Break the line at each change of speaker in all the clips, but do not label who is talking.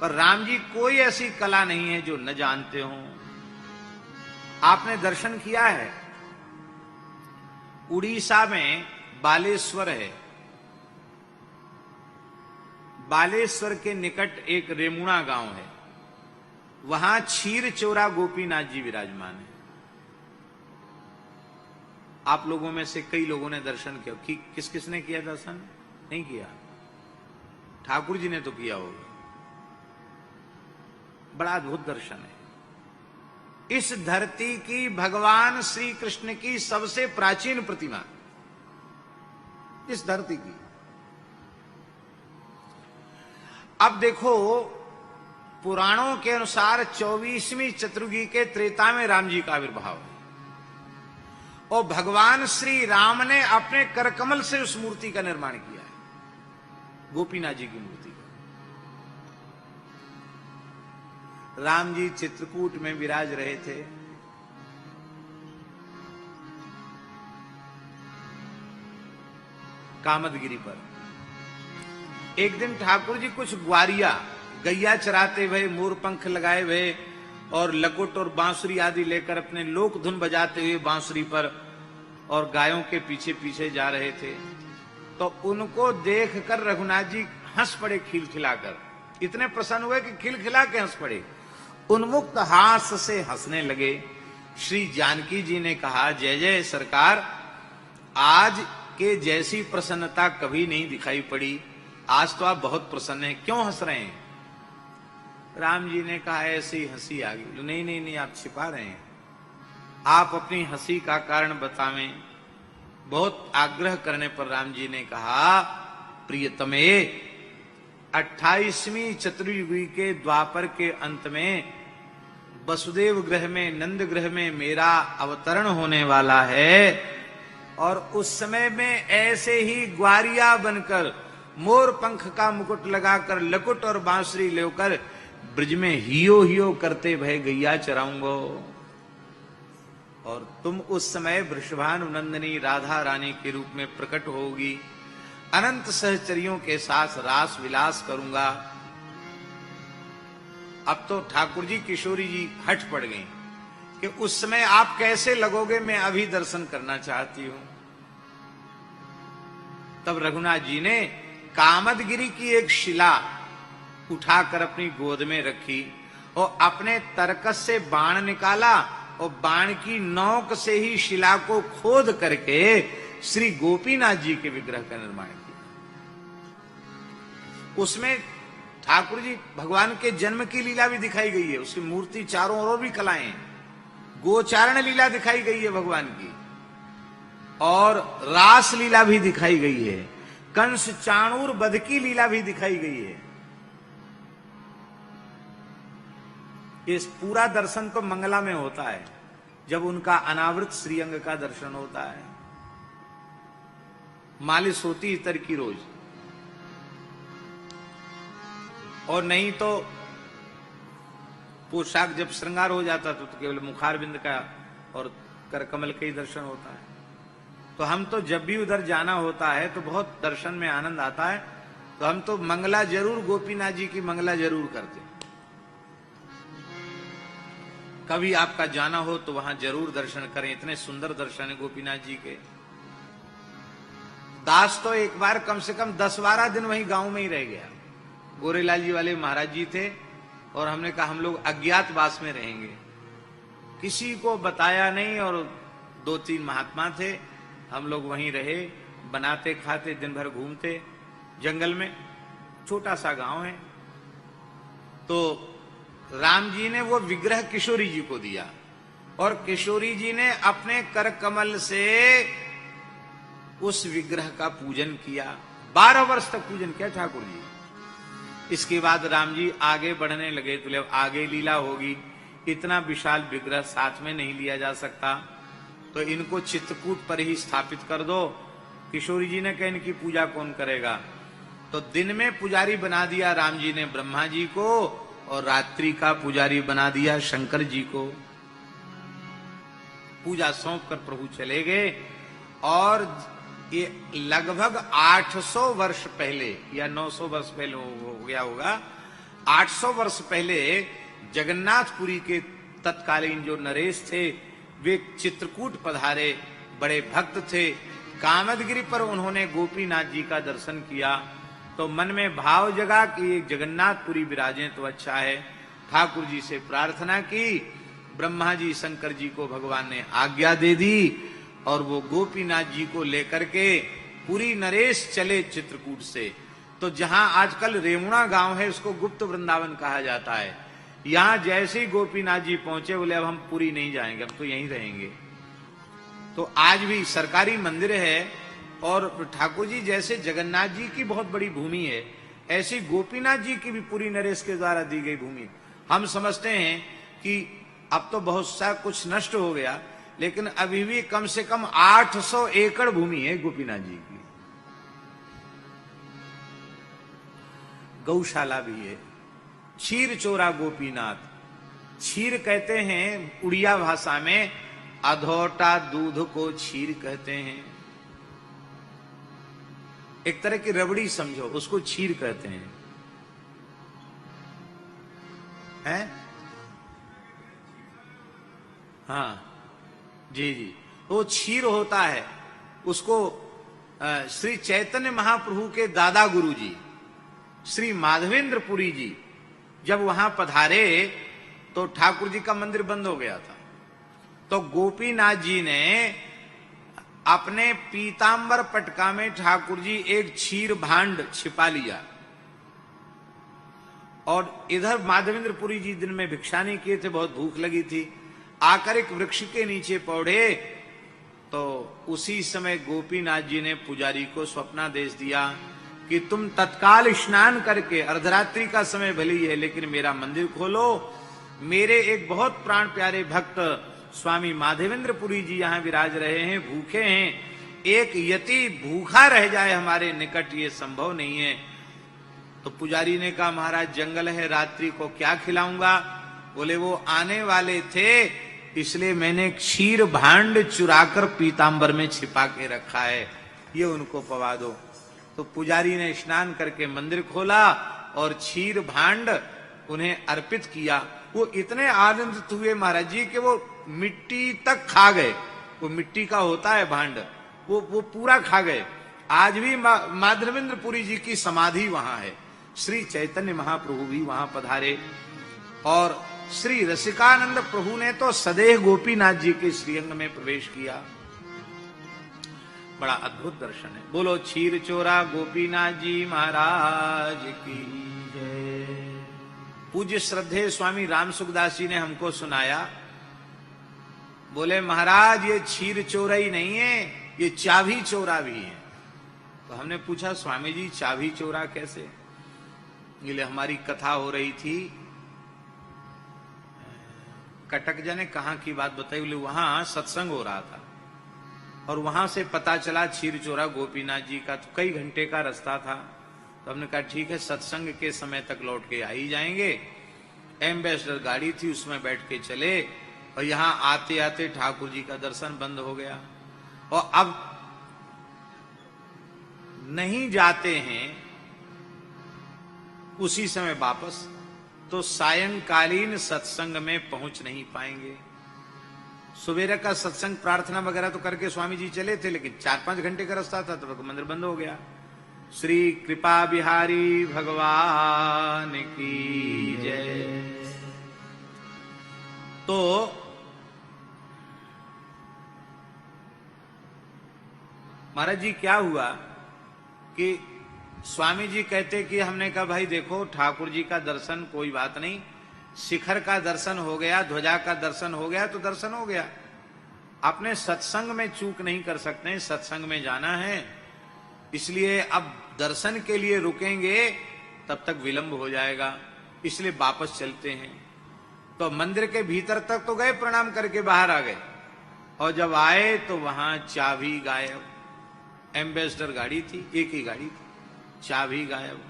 पर राम जी कोई ऐसी कला नहीं है जो न जानते हो। आपने दर्शन किया है, उड़ीसा में बालेश्वर है, बालेश्वर के निकट एक रेमुणा गांव है, वहां क्षीर चोरा गोपीनाथ जी विराजमान है। आप लोगों में से कई लोगों ने दर्शन किया, किस किसने किया दर्शन? नहीं किया, ठाकुर जी ने तो किया होगा। बड़ा अद्भुत दर्शन है। इस धरती की भगवान श्री कृष्ण की सबसे प्राचीन प्रतिमा, इस धरती की। अब देखो, पुराणों के अनुसार 24वीं चतुर्युगी के त्रेता में राम जी का आविर्भाव है, और भगवान श्री राम ने अपने करकमल से उस मूर्ति का निर्माण किया है, गोपीनाथ जी की मूर्ति का। राम जी चित्रकूट में विराज रहे थे, कामदगिरी पर। एक दिन ठाकुर जी कुछ ग्वारिया गैया चराते हुए, मोर पंख लगाए हुए और लकुट और बांसुरी आदि लेकर अपने लोक धुन बजाते हुए बांसुरी पर और गायों के पीछे पीछे जा रहे थे, तो उनको देखकर रघुनाथ जी हंस पड़े खिलखिलाकर। इतने प्रसन्न हुए कि खिलखिला के हंस पड़े, उन्मुक्त हास से हंसने लगे। श्री जानकी जी ने कहा, जय जय सरकार, आज के जैसी प्रसन्नता कभी नहीं दिखाई पड़ी, आज तो आप बहुत प्रसन्न हैं, क्यों हंस रहे हैं? राम जी ने कहा, ऐसी हंसी आ गई। नहीं नहीं नहीं, आप छिपा रहे हैं, आप अपनी हंसी का कारण बतावें। बहुत आग्रह करने पर राम जी ने कहा, प्रियतमे, 28वीं चतुर्युगी के द्वापर के अंत में वसुदेव गृह में, नंद गृह में मेरा अवतरण होने वाला है, और उस समय में ऐसे ही ग्वारिया बनकर, मोर पंख का मुकुट लगाकर, लकुट और बांसुरी लेकर ब्रज में हियो हियो करते भय गैया चराऊंगा, और तुम उस समय वृषभानु नंदिनी राधा रानी के रूप में प्रकट होगी, अनंत सहचरियों के साथ रास विलास करूंगा। अब तो ठाकुर जी, किशोरी जी हट पड़ गई कि उस समय आप कैसे लगोगे, मैं अभी दर्शन करना चाहती हूं। तब रघुनाथ जी ने कामदगिरी की एक शिला उठाकर अपनी गोद में रखी और अपने तरकस से बाण निकाला, और बाण की नोक से ही शिला को खोद करके श्री गोपीनाथ जी के विग्रह का निर्माण किया। उसमें ठाकुर जी भगवान के जन्म की लीला भी दिखाई गई है, उसकी मूर्ति चारों ओर भी कलाएं, गोचारण लीला दिखाई गई है भगवान की, और रास लीला भी दिखाई गई है, कंस चाणूर वध की लीला भी दिखाई गई है। इस पूरा दर्शन तो मंगला में होता है, जब उनका अनावृत श्रीअंग का दर्शन होता है। मालिश होती इतर की रोज, और नहीं तो पोशाक जब श्रृंगार हो जाता तो केवल मुखारबिंद का और करकमल का ही दर्शन होता है। तो हम तो जब भी उधर जाना होता है तो बहुत दर्शन में आनंद आता है, तो हम तो मंगला जरूर, गोपीनाथ जी की मंगला जरूर करते हैं। कभी आपका जाना हो तो वहां जरूर दर्शन करें, इतने सुंदर दर्शन है गोपीनाथ जी के। दास तो एक बार कम से कम 10-12 दिन वहीं गांव में ही रह गया। गोरेलाल जी वाले महाराज जी थे, और हमने कहा हम लोग अज्ञातवास में रहेंगे, किसी को बताया नहीं, और 2-3 महात्मा थे, हम लोग वहीं रहे, बनाते खाते दिन भर घूमते जंगल में। छोटा सा गांव है। तो राम जी ने वो विग्रह किशोरी जी को दिया, और किशोरी जी ने अपने कर कमल से उस विग्रह का पूजन किया। 12 वर्ष तक पूजन किया ठाकुर जी। इसके बाद राम जी आगे बढ़ने लगे, तो आगे लीला होगी, इतना विशाल विग्रह साथ में नहीं लिया जा सकता, तो इनको चित्रकूट पर ही स्थापित कर दो। किशोरी जी ने कहा इनकी पूजा कौन करेगा, तो दिन में पुजारी बना दिया राम जी ने ब्रह्मा जी को, और रात्रि का पुजारी बना दिया शंकर जी को। पूजा सौंप कर प्रभु चले गए, और ये लगभग 800 वर्ष पहले या 900 वर्ष पहले हो गया होगा, 800 वर्ष पहले जगन्नाथपुरी के तत्कालीन जो नरेश थे वे चित्रकूट पधारे, बड़े भक्त थे। कामदगिरि पर उन्होंने गोपीनाथ जी का दर्शन किया तो मन में भाव जगा कि एक जगन्नाथपुरी विराजे तो अच्छा है। ठाकुर जी से प्रार्थना की, ब्रह्मा जी शंकर जी को भगवान ने आज्ञा दे दी और वो गोपीनाथ जी को लेकर के पुरी नरेश चले चित्रकूट से। तो जहां आजकल रेमुणा गांव है उसको गुप्त वृंदावन कहा जाता है। यहां जैसे ही गोपीनाथ जी पहुंचे बोले अब हम पुरी नहीं जाएंगे, अब तो यहीं रहेंगे। तो आज भी सरकारी मंदिर है और ठाकुर जी जैसे जगन्नाथ जी की बहुत बड़ी भूमि है, ऐसी गोपीनाथ जी की भी पूरी नरेश के द्वारा दी गई भूमि। हम समझते हैं कि अब तो बहुत सा कुछ नष्ट हो गया, लेकिन अभी भी कम से कम 800 एकड़ भूमि है गोपीनाथ जी की। गौशाला भी है। क्षीर चोरा गोपीनाथ, क्षीर कहते हैं उड़िया भाषा में, अधोटा दूध को क्षीर कहते हैं। एक तरह की रबड़ी समझो, उसको क्षीर कहते हैं। हैं? हाँ जी जी, वो क्षीर होता है। उसको श्री चैतन्य महाप्रभु के दादा गुरु जी श्री माधवेंद्र पुरी जी जब वहां पधारे तो ठाकुर जी का मंदिर बंद हो गया था। तो गोपीनाथ जी ने अपने पीतांबर पटका में ठाकुर जी एक क्षीर भांड छिपा लिया और इधर माधवेंद्रपुरी जी दिन में भिक्षा नहीं किए थे, बहुत भूख लगी थी, आकर एक वृक्ष के नीचे पौड़े। तो उसी समय गोपीनाथ जी ने पुजारी को स्वप्नादेश दिया कि तुम तत्काल स्नान करके, अर्धरात्रि का समय भले ही है लेकिन मेरा मंदिर खोलो, मेरे एक बहुत प्राण प्यारे भक्त स्वामी माधवेंद्रपुरी जी यहाँ विराज रहे हैं, भूखे हैं, एक यति भूखा रह जाए हमारे निकट ये संभव नहीं है। तो पुजारी ने कहा महाराज जंगल है, रात्रि को क्या खिलाऊंगा? बोले वो आने वाले थे इसलिए मैंने क्षीर भांड चुराकर पीतांबर में छिपा के रखा है, ये उनको पवा दो। तो पुजारी ने स्नान करके मंदिर खोला और क्षीर भांड उन्हें अर्पित किया। वो इतने आनंदित हुए महाराज जी कि वो मिट्टी तक खा गए। वो मिट्टी का होता है भांड, वो पूरा खा गए। आज भी माधवेंद्रपुरी जी की समाधि वहां है। श्री चैतन्य महाप्रभु भी वहां पधारे और श्री रसिकानंद प्रभु ने तो सदैव गोपीनाथ जी के श्रीअंग में प्रवेश किया। बड़ा अद्भुत दर्शन है। बोलो क्षीर चोरा गोपीनाथ जी महाराज की जय। पूज्य श्रद्धेय स्वामी राम सुखदास जी ने हमको सुनाया, बोले महाराज ये क्षीर चोरा ही नहीं है, ये चाभी चोरा भी है। तो हमने पूछा स्वामी जी चाभी चोरा कैसे? बोले हमारी कथा हो रही थी, कटक जाने कहां की बात बताई, बोले वहां सत्संग हो रहा था और वहां से पता चला क्षीर चोरा गोपीनाथ जी का। तो कई घंटे का रास्ता था, तो हमने कहा ठीक है सत्संग के समय तक लौट के आ ही जाएंगे। एम्बेसडर गाड़ी थी उसमें बैठ के चले और यहां आते आते ठाकुर जी का दर्शन बंद हो गया। और अब नहीं जाते हैं उसी समय वापस, तो सायंकालीन सत्संग में पहुंच नहीं पाएंगे। सुबेरे का सत्संग प्रार्थना वगैरह तो करके स्वामी जी चले थे, लेकिन 4-5 घंटे का रास्ता था तो मंदिर बंद हो गया। श्री कृपा बिहारी भगवान की जय। तो महाराज जी क्या हुआ कि स्वामी जी कहते कि हमने कहा भाई देखो ठाकुर जी का दर्शन कोई बात नहीं, शिखर का दर्शन हो गया, ध्वजा का दर्शन हो गया तो दर्शन हो गया, अपने सत्संग में चूक नहीं कर सकते, सत्संग में जाना है, इसलिए अब दर्शन के लिए रुकेंगे तब तक विलंब हो जाएगा, इसलिए वापस चलते हैं। तो मंदिर के भीतर तक तो गए, प्रणाम करके बाहर आ गए और जब आए तो वहां चाबी गायब। एम्बेसडर गाड़ी थी, एक ही गाड़ी थी, चाबी गायब।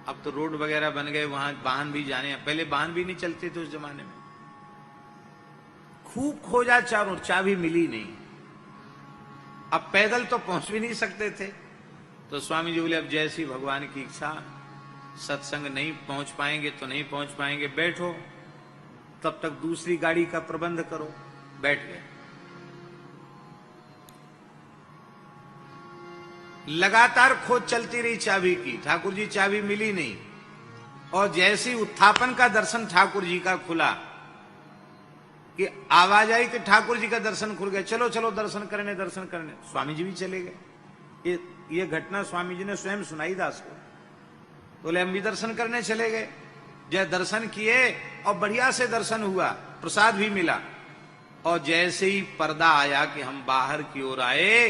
अब तो रोड वगैरह बन गए, वहां वाहन भी जाने, पहले वाहन भी नहीं चलते थे उस जमाने में। खूब खोजा चारों, चाबी मिली नहीं। अब पैदल तो पहुंच भी नहीं सकते थे। तो स्वामी जी बोले अब जैसी भगवान की इच्छा। सत्संग नहीं पहुंच पाएंगे तो नहीं पहुंच पाएंगे, बैठो, तब तक दूसरी गाड़ी का प्रबंध करो। बैठ गए। लगातार खोज चलती रही चाबी की, ठाकुर जी चाबी मिली नहीं। और जैसे ही उत्थापन का दर्शन ठाकुर जी का खुला कि आवाज आई कि ठाकुर जी का दर्शन खुल गया, चलो चलो दर्शन करने, दर्शन करने। स्वामी जी भी चले गए। ये घटना स्वामी जी ने स्वयं सुनाई दास को। बोले हम भी दर्शन करने चले गए। जब दर्शन किए और बढ़िया से दर्शन हुआ, प्रसाद भी मिला, और जैसे ही पर्दा आया कि हम बाहर की ओर आए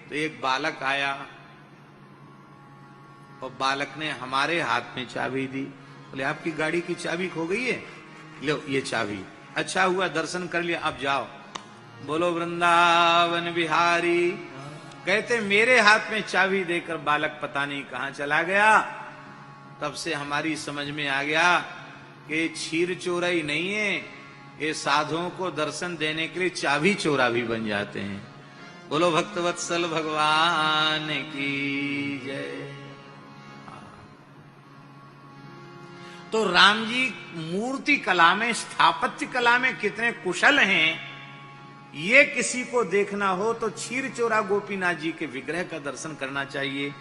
तो एक बालक आया और बालक ने हमारे हाथ में चाबी दी। बोले आपकी गाड़ी की चाबी खो गई है, लो ये चाबी। अच्छा हुआ दर्शन कर लिया, अब जाओ। बोलो वृंदावन बिहारी। कहते मेरे हाथ में चाबी देकर बालक पता नहीं कहां चला गया। तब से हमारी समझ में आ गया कि क्षीर चोरा ही नहीं है, ये साधुओं को दर्शन देने के लिए चाबी चोरा भी बन जाते हैं। बोलो भक्तवत्सल भगवान की जय। तो राम जी मूर्ति कला में, स्थापत्य कला में कितने कुशल हैं, ये किसी को देखना हो तो क्षीर चोरा गोपीनाथ जी के विग्रह का दर्शन करना चाहिए।